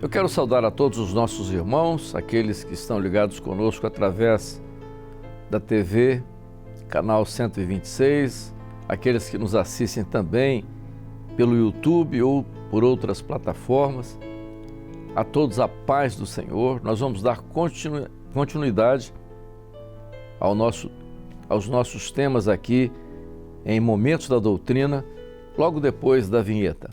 Eu quero saudar a todos os nossos irmãos, aqueles que estão ligados conosco através da TV, canal 126, aqueles que nos assistem também pelo YouTube ou por outras plataformas. A todos a paz do Senhor. Nós vamos dar continuidade aos nossos temas aqui em Momentos da Doutrina, logo depois da vinheta.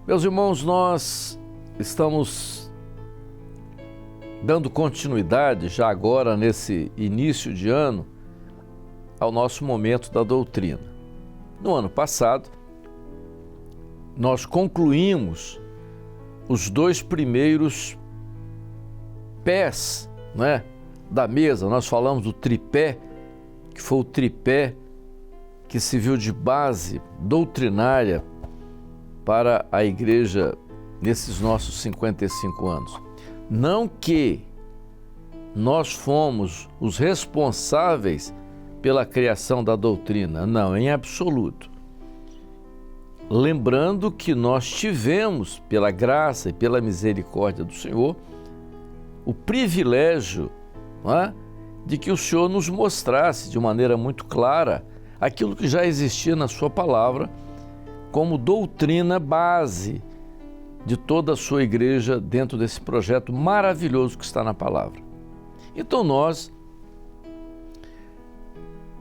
Meus irmãos, nós estamos dando continuidade já agora nesse início de ano ao nosso momento da doutrina. No ano passado, nós concluímos os 2 primeiros pés, da mesa. Nós falamos do tripé, que foi o tripé que serviu de base doutrinária para a igreja nesses nossos 55 anos. Não que nós fomos os responsáveis pela criação da doutrina, não, em absoluto. Lembrando que nós tivemos, pela graça e pela misericórdia do Senhor, o privilégio de que o Senhor nos mostrasse de maneira muito clara aquilo que já existia na sua palavra como doutrina base de toda a sua igreja dentro desse projeto maravilhoso que está na palavra. Então nós,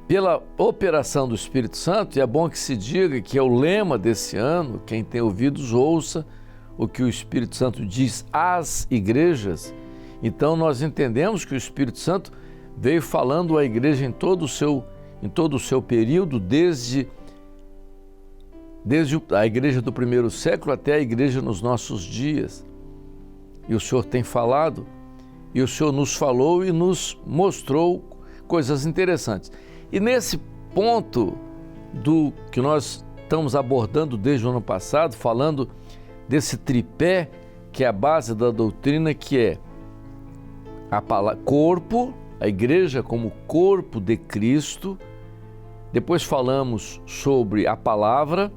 pela operação do Espírito Santo, e é bom que se diga que é o lema desse ano, quem tem ouvidos ouça o que o Espírito Santo diz às igrejas. Então nós entendemos que o Espírito Santo veio falando à igreja em todo o seu período, desde a igreja do primeiro século até a igreja nos nossos dias. E o Senhor tem falado, e o Senhor nos falou e nos mostrou coisas interessantes. E nesse ponto do que nós estamos abordando desde o ano passado, falando desse tripé que é a base da doutrina, que é a palavra, corpo, a igreja como corpo de Cristo. Depois falamos sobre a palavra,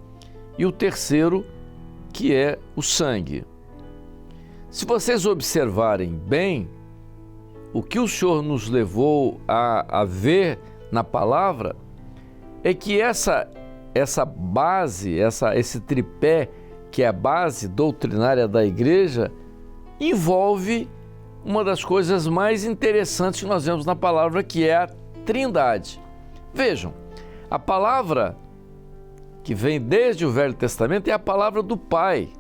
e o terceiro, que é o sangue. Se vocês observarem bem, o que o Senhor nos levou a ver na palavra é que essa base, esse tripé, que é a base doutrinária da igreja, envolve uma das coisas mais interessantes que nós vemos na palavra, que é a Trindade. Vejam, a palavra que vem desde o Velho Testamento é a palavra do Pai.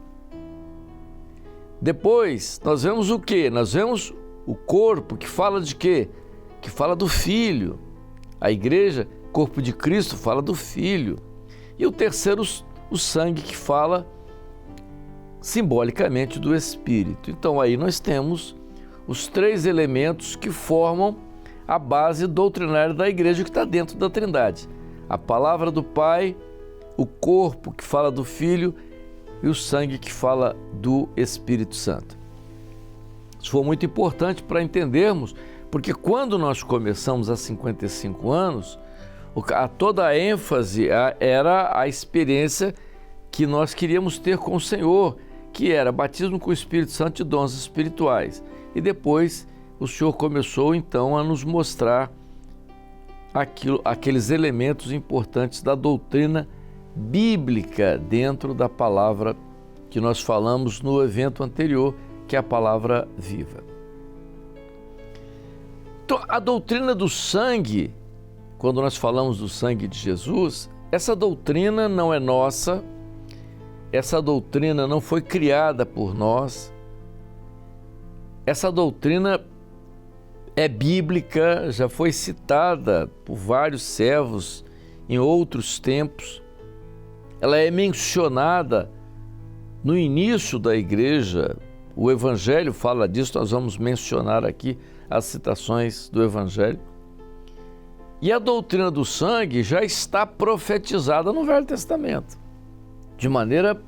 Depois, nós vemos o quê? Nós vemos o corpo, que fala de quê? Que fala do Filho. A igreja, corpo de Cristo, fala do Filho. E o terceiro, o sangue, que fala simbolicamente do Espírito. Então aí nós temos os 3 elementos que formam a base doutrinária da igreja, que está dentro da Trindade. A palavra do Pai, o corpo que fala do Filho e o sangue que fala do Espírito Santo. Isso foi muito importante para entendermos, porque quando nós começamos há 55 anos, toda a ênfase era a experiência que nós queríamos ter com o Senhor, que era batismo com o Espírito Santo e dons espirituais. E depois o Senhor começou então a nos mostrar aqueles elementos importantes da doutrina bíblica dentro da palavra que nós falamos no evento anterior, que é a palavra viva. Então, a doutrina do sangue, quando nós falamos do sangue de Jesus, essa doutrina não é nossa, essa doutrina não foi criada por nós, essa doutrina é bíblica, já foi citada por vários servos em outros tempos. Ela é mencionada no início da igreja, o Evangelho fala disso, nós vamos mencionar aqui as citações do Evangelho. E a doutrina do sangue já está profetizada no Velho Testamento, de maneira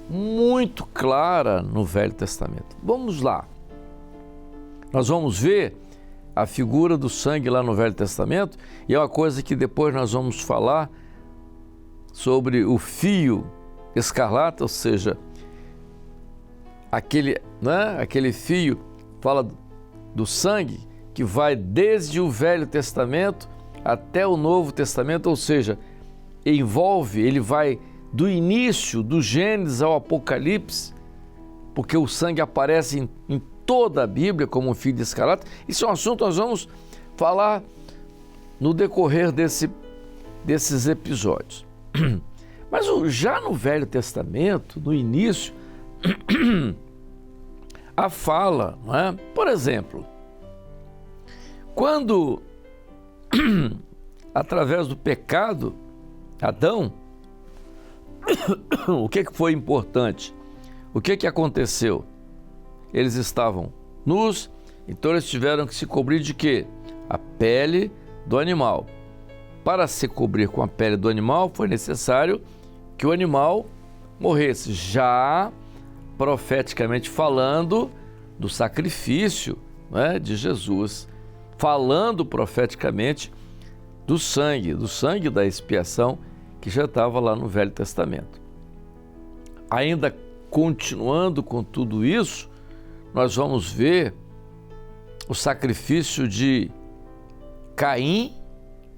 muito clara no Velho Testamento. Vamos lá. Nós vamos ver a figura do sangue lá no Velho Testamento, e é uma coisa que depois nós vamos falar sobre o fio escarlata, ou seja, aquele fio, fala do sangue, que vai desde o Velho Testamento até o Novo Testamento, ou seja, ele vai do início, do Gênesis ao Apocalipse, porque o sangue aparece em toda a Bíblia como um fio de escarlata. Isso é um assunto que nós vamos falar no decorrer desses episódios. Mas já no Velho Testamento, no início, a fala, não é? Por exemplo, quando, através do pecado, Adão, o que foi importante? O que aconteceu? Eles estavam nus, então eles tiveram que se cobrir de quê? A pele do animal. Para se cobrir com a pele do animal, foi necessário que o animal morresse. Já profeticamente falando do sacrifício, né, de Jesus, falando profeticamente do sangue da expiação que já estava lá no Velho Testamento. Ainda continuando com tudo isso, nós vamos ver o sacrifício de Caim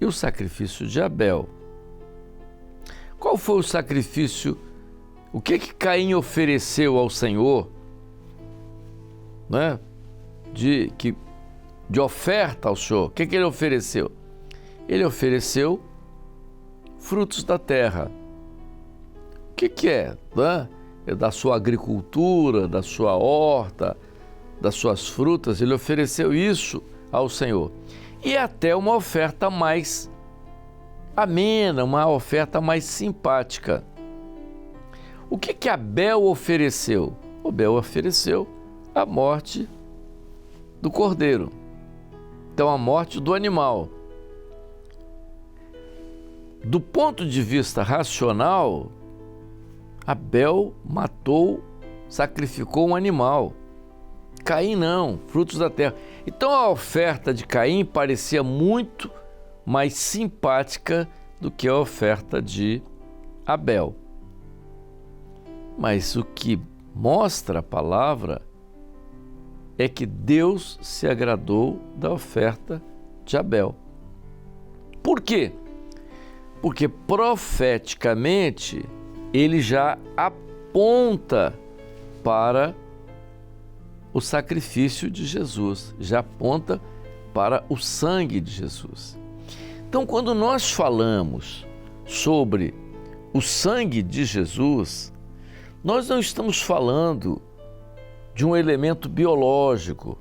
e o sacrifício de Abel. Qual foi o sacrifício? O que Caim ofereceu ao Senhor, né? De oferta ao Senhor? O que ele ofereceu? Ele ofereceu frutos da terra. O que é? Né? É da sua agricultura, da sua horta, das suas frutas. Ele ofereceu isso ao Senhor. E até uma oferta mais amena, uma oferta mais simpática. O que Abel ofereceu? Abel ofereceu a morte do cordeiro. Então, a morte do animal. Do ponto de vista racional, Abel matou, sacrificou um animal. Caim não, frutos da terra. Então a oferta de Caim parecia muito mais simpática do que a oferta de Abel. Mas o que mostra a palavra é que Deus se agradou da oferta de Abel. Por quê? Porque profeticamente ele já aponta para o sacrifício de Jesus, já aponta para o sangue de Jesus. Então, quando nós falamos sobre o sangue de Jesus, nós não estamos falando de um elemento biológico.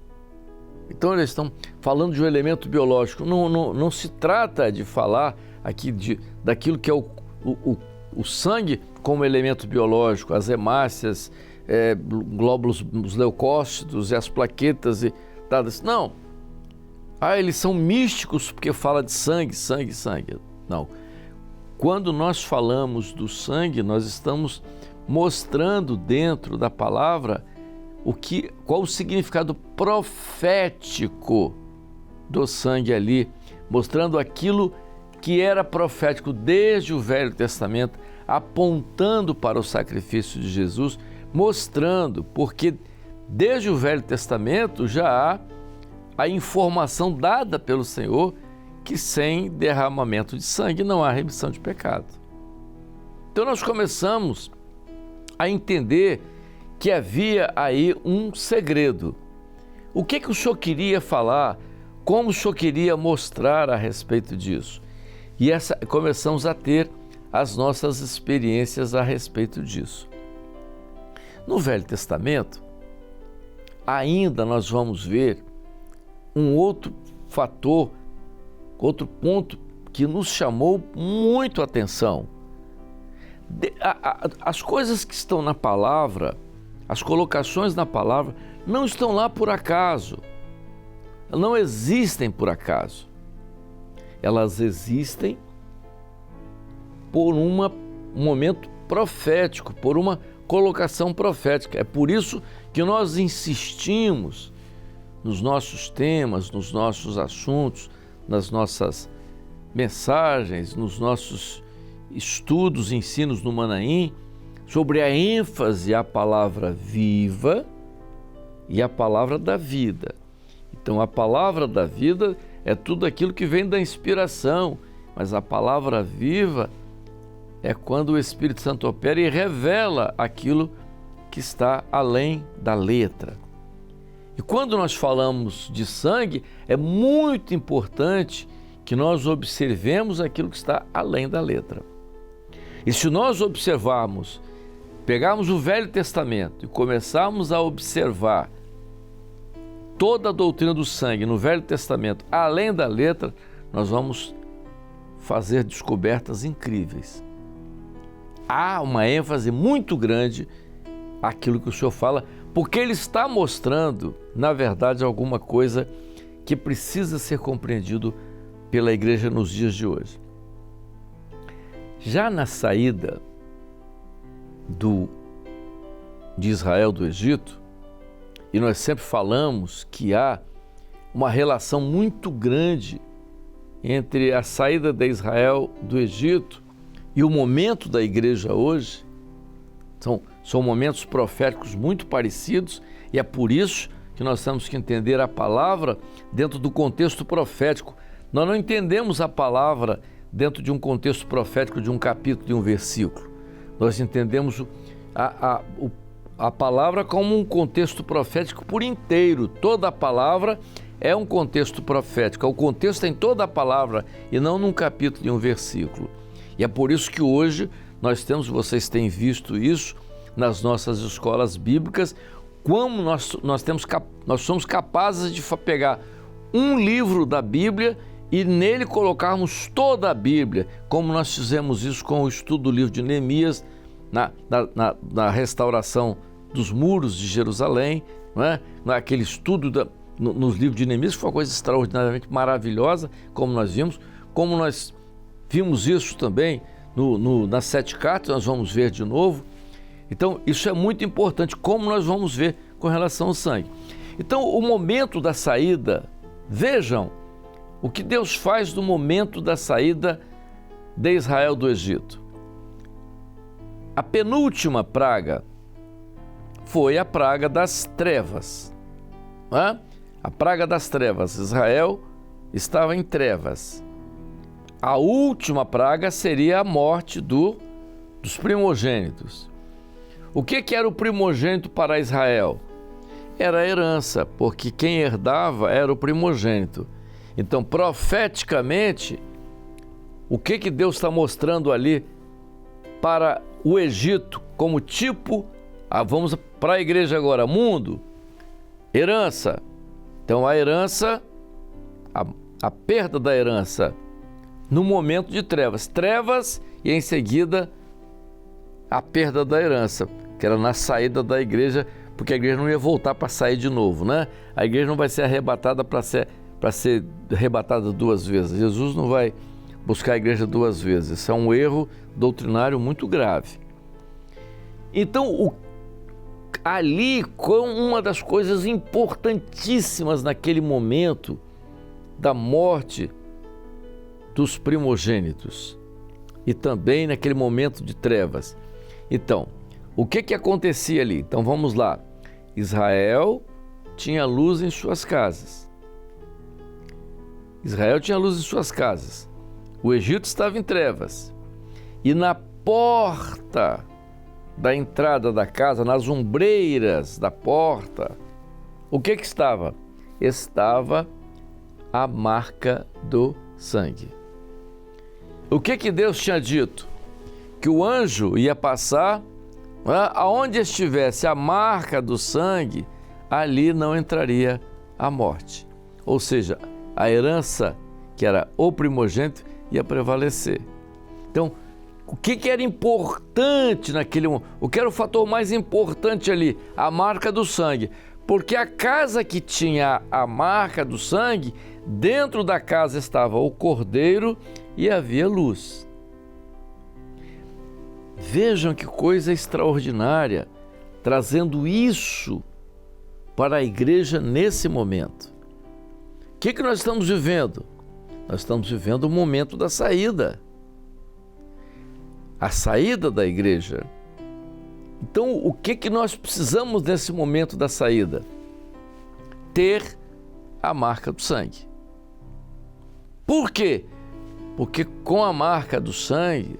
Então, eles estão falando de um elemento biológico. Não se trata de falar aqui daquilo que é o sangue como elemento biológico, as hemácias, glóbulos, os leucócitos e as plaquetas e dadas. Não. Eles são místicos porque fala de sangue, sangue, sangue. Não. Quando nós falamos do sangue, nós estamos mostrando dentro da palavra qual o significado profético do sangue ali, mostrando aquilo que era profético desde o Velho Testamento, apontando para o sacrifício de Jesus, mostrando, porque desde o Velho Testamento já há a informação dada pelo Senhor que sem derramamento de sangue não há remissão de pecado. Então nós começamos a entender que havia aí um segredo. O que o Senhor queria falar? Como o Senhor queria mostrar a respeito disso? E começamos a ter as nossas experiências a respeito disso. No Velho Testamento, ainda nós vamos ver um outro fator, outro ponto que nos chamou muito a atenção. As coisas que estão na palavra, as colocações na palavra, não estão lá por acaso, não existem por acaso. elas existem por um momento profético, por uma colocação profética. É por isso que nós insistimos nos nossos temas, nos nossos assuntos, nas nossas mensagens, nos nossos estudos, ensinos no Manaim, sobre a ênfase à palavra viva e a palavra da vida. Então, a palavra da vida é tudo aquilo que vem da inspiração, mas a palavra viva é quando o Espírito Santo opera e revela aquilo que está além da letra. E quando nós falamos de sangue, é muito importante que nós observemos aquilo que está além da letra. E se nós observarmos, pegarmos o Velho Testamento e começarmos a observar toda a doutrina do sangue no Velho Testamento, além da letra, nós vamos fazer descobertas incríveis. Há uma ênfase muito grande àquilo que o Senhor fala, porque Ele está mostrando, na verdade, alguma coisa que precisa ser compreendido pela igreja nos dias de hoje. Já na saída de Israel do Egito, e nós sempre falamos que há uma relação muito grande entre a saída de Israel do Egito e o momento da igreja hoje, são momentos proféticos muito parecidos, e é por isso que nós temos que entender a palavra dentro do contexto profético. Nós não entendemos a palavra dentro de um contexto profético de um capítulo, de um versículo. Nós entendemos a palavra como um contexto profético por inteiro. Toda a palavra é um contexto profético. O contexto é em toda a palavra e não num capítulo e um versículo. E é por isso que hoje vocês têm visto isso nas nossas escolas bíblicas, como nós somos capazes de pegar um livro da Bíblia e nele colocarmos toda a Bíblia, como nós fizemos isso com o estudo do livro de Neemias, na restauração dos muros de Jerusalém, não é? Naquele estudo nos livros de Neemias, que foi uma coisa extraordinariamente maravilhosa, como nós vimos isso também nas 7 cartas, nós vamos ver de novo. Então, isso é muito importante, como nós vamos ver com relação ao sangue. Então, o momento da saída, vejam o que Deus faz no momento da saída de Israel do Egito. A penúltima praga foi a praga das trevas. Não é? A praga das trevas. Israel estava em trevas. A última praga seria a morte dos primogênitos. O que era o primogênito para Israel? Era a herança, porque quem herdava era o primogênito. Então, profeticamente, o que Deus está mostrando ali para o Egito como tipo, vamos para a igreja agora, mundo, herança. Então, a herança, a perda da herança no momento de trevas e em seguida a perda da herança, que era na saída da igreja, porque a igreja não ia voltar para sair de novo, né? A igreja não vai ser arrebatada para ser arrebatada 2 vezes. Jesus não vai buscar a igreja 2 vezes. Isso é um erro doutrinário muito grave. Então, ali, com uma das coisas importantíssimas naquele momento da morte dos primogênitos e também naquele momento de trevas. Então, o que acontecia ali? Então vamos lá. Israel tinha luz em suas casas. Israel tinha luz em suas casas. O Egito estava em trevas. E na porta da entrada da casa, nas ombreiras da porta, o que estava? Estava a marca do sangue. O que Deus tinha dito? Que o anjo ia passar, aonde estivesse a marca do sangue, ali não entraria a morte. Ou seja, a herança, que era o primogênito, ia prevalecer. Então, o que era importante naquele momento? O que era o fator mais importante ali? A marca do sangue. Porque a casa que tinha a marca do sangue, dentro da casa estava o cordeiro e havia luz. Vejam que coisa extraordinária, trazendo isso para a igreja nesse momento. O que nós estamos vivendo? Nós estamos vivendo o momento da saída. A saída da igreja. Então, o que nós precisamos nesse momento da saída? Ter a marca do sangue. Por quê? Porque com a marca do sangue,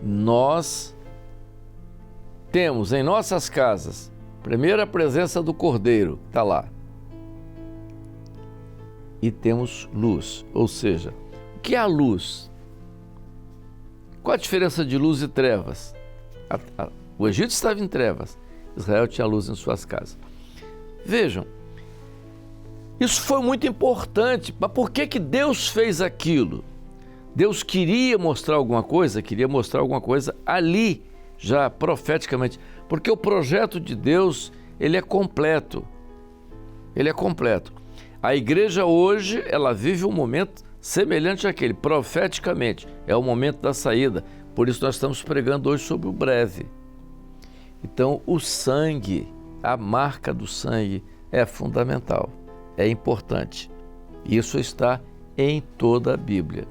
nós temos em nossas casas, primeiro a presença do Cordeiro, está lá. E temos luz, ou seja, o que é a luz? Qual a diferença de luz e trevas? O Egito estava em trevas, Israel tinha luz em suas casas. Vejam, isso foi muito importante, mas por que Deus fez aquilo? Deus queria mostrar alguma coisa ali, já profeticamente, porque o projeto de Deus, ele é completo. A igreja hoje, ela vive um momento semelhante àquele, profeticamente, é o momento da saída, por isso nós estamos pregando hoje sobre o breve. Então, o sangue, a marca do sangue é fundamental, é importante. Isso está em toda a Bíblia.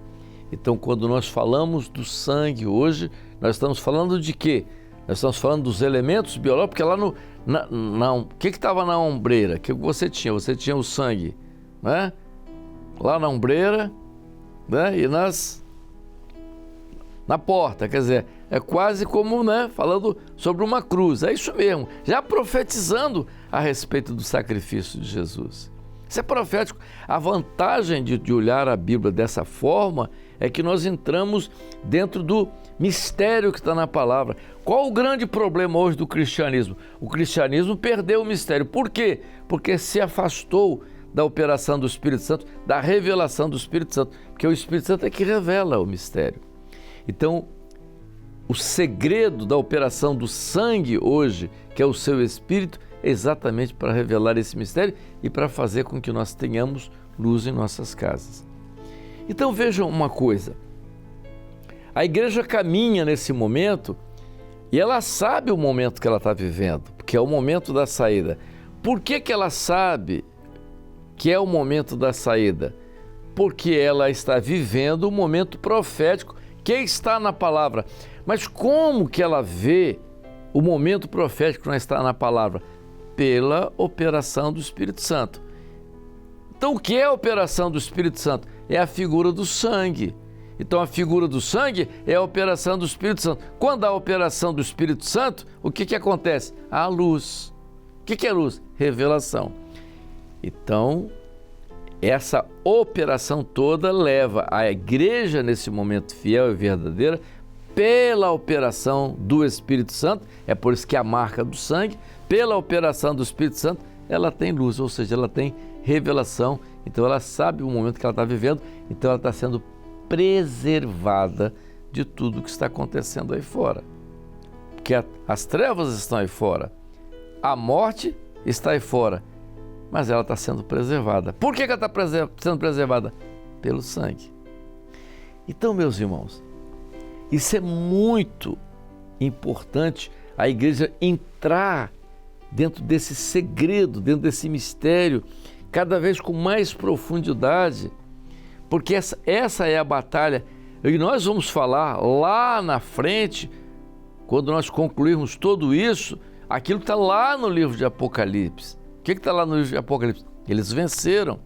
Então, quando nós falamos do sangue hoje, nós estamos falando de quê? Nós estamos falando dos elementos biológicos, porque lá o que estava na ombreira? O que você tinha? Você tinha o sangue, né? Lá na ombreira, né? E na porta, quer dizer, é quase como, né, falando sobre uma cruz, é isso mesmo, já profetizando a respeito do sacrifício de Jesus. Isso é profético. A vantagem de olhar a Bíblia dessa forma é que nós entramos dentro do mistério que está na palavra. Qual o grande problema hoje do cristianismo? O cristianismo perdeu o mistério. Por quê? Porque se afastou da operação do Espírito Santo, da revelação do Espírito Santo, porque o Espírito Santo é que revela o mistério. Então, o segredo da operação do sangue hoje, que é o seu Espírito, é exatamente para revelar esse mistério e para fazer com que nós tenhamos luz em nossas casas. Então vejam uma coisa, a igreja caminha nesse momento e ela sabe o momento que ela está vivendo, porque é o momento da saída. Por que ela sabe que é o momento da saída? Porque ela está vivendo o momento profético que está na palavra. Mas como que ela vê o momento profético que não está na palavra? Pela operação do Espírito Santo. Então, o que é a operação do Espírito Santo? É a figura do sangue. Então, a figura do sangue é a operação do Espírito Santo. Quando há a operação do Espírito Santo, o que acontece? Há luz. O que é luz? Revelação. Então, essa operação toda leva a igreja, nesse momento fiel e verdadeira, pela operação do Espírito Santo, é por isso que a marca do sangue, pela operação do Espírito Santo, ela tem luz, ou seja, ela tem revelação, então ela sabe o momento que ela está vivendo, então ela está sendo preservada de tudo que está acontecendo aí fora. Porque as trevas estão aí fora, a morte está aí fora, mas ela está sendo preservada. Por que ela está sendo preservada? Pelo sangue. Então, meus irmãos, isso é muito importante, a igreja entrar dentro desse segredo, dentro desse mistério, cada vez com mais profundidade, porque essa é a batalha, e nós vamos falar lá na frente, quando nós concluirmos tudo isso, aquilo que está lá no livro de Apocalipse. O que está lá no livro de Apocalipse? Eles venceram.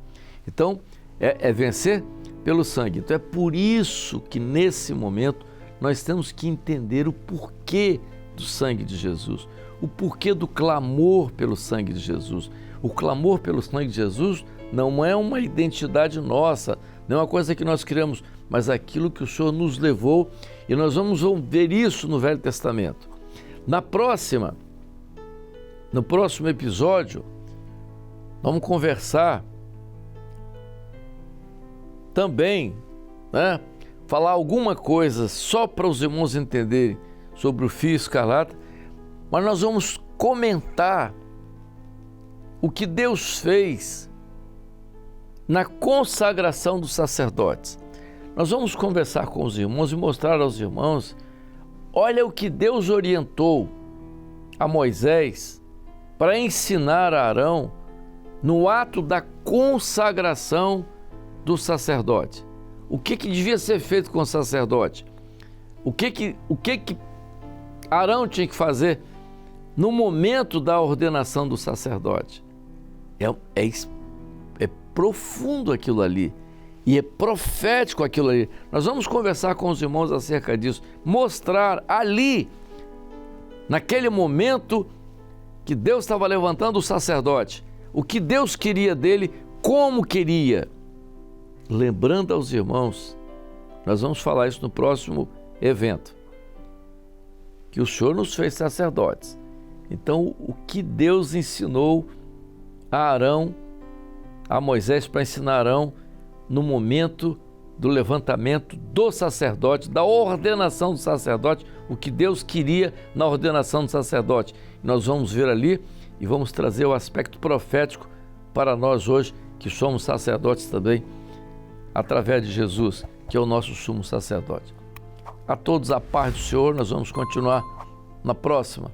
Então, é vencer pelo sangue. Então, é por isso que nesse momento nós temos que entender o porquê do sangue de Jesus, o porquê do clamor pelo sangue de Jesus. O clamor pelo sangue de Jesus não é uma identidade nossa, não é uma coisa que nós criamos, mas aquilo que o Senhor nos levou, e nós vamos ver isso no Velho Testamento. No próximo episódio, vamos conversar também, né? Falar alguma coisa só para os irmãos entenderem sobre o fio escarlata, mas nós vamos comentar o que Deus fez na consagração dos sacerdotes. Nós vamos conversar com os irmãos e mostrar aos irmãos, olha o que Deus orientou a Moisés para ensinar a Arão no ato da consagração do sacerdote. O que devia ser feito com o sacerdote? O que Arão tinha que fazer no momento da ordenação do sacerdote? É profundo aquilo ali e é profético aquilo ali. Nós vamos conversar com os irmãos acerca disso, mostrar ali, naquele momento que Deus estava levantando o sacerdote, o que Deus queria dele, como queria. Lembrando aos irmãos, nós vamos falar isso no próximo evento, que o Senhor nos fez sacerdotes. Então, o que Deus ensinou a Arão, a Moisés, para ensinar Arão no momento do levantamento do sacerdote, da ordenação do sacerdote, o que Deus queria na ordenação do sacerdote. Nós vamos ver ali e vamos trazer o aspecto profético para nós hoje, que somos sacerdotes também, através de Jesus, que é o nosso sumo sacerdote. A todos a paz do Senhor, nós vamos continuar na próxima.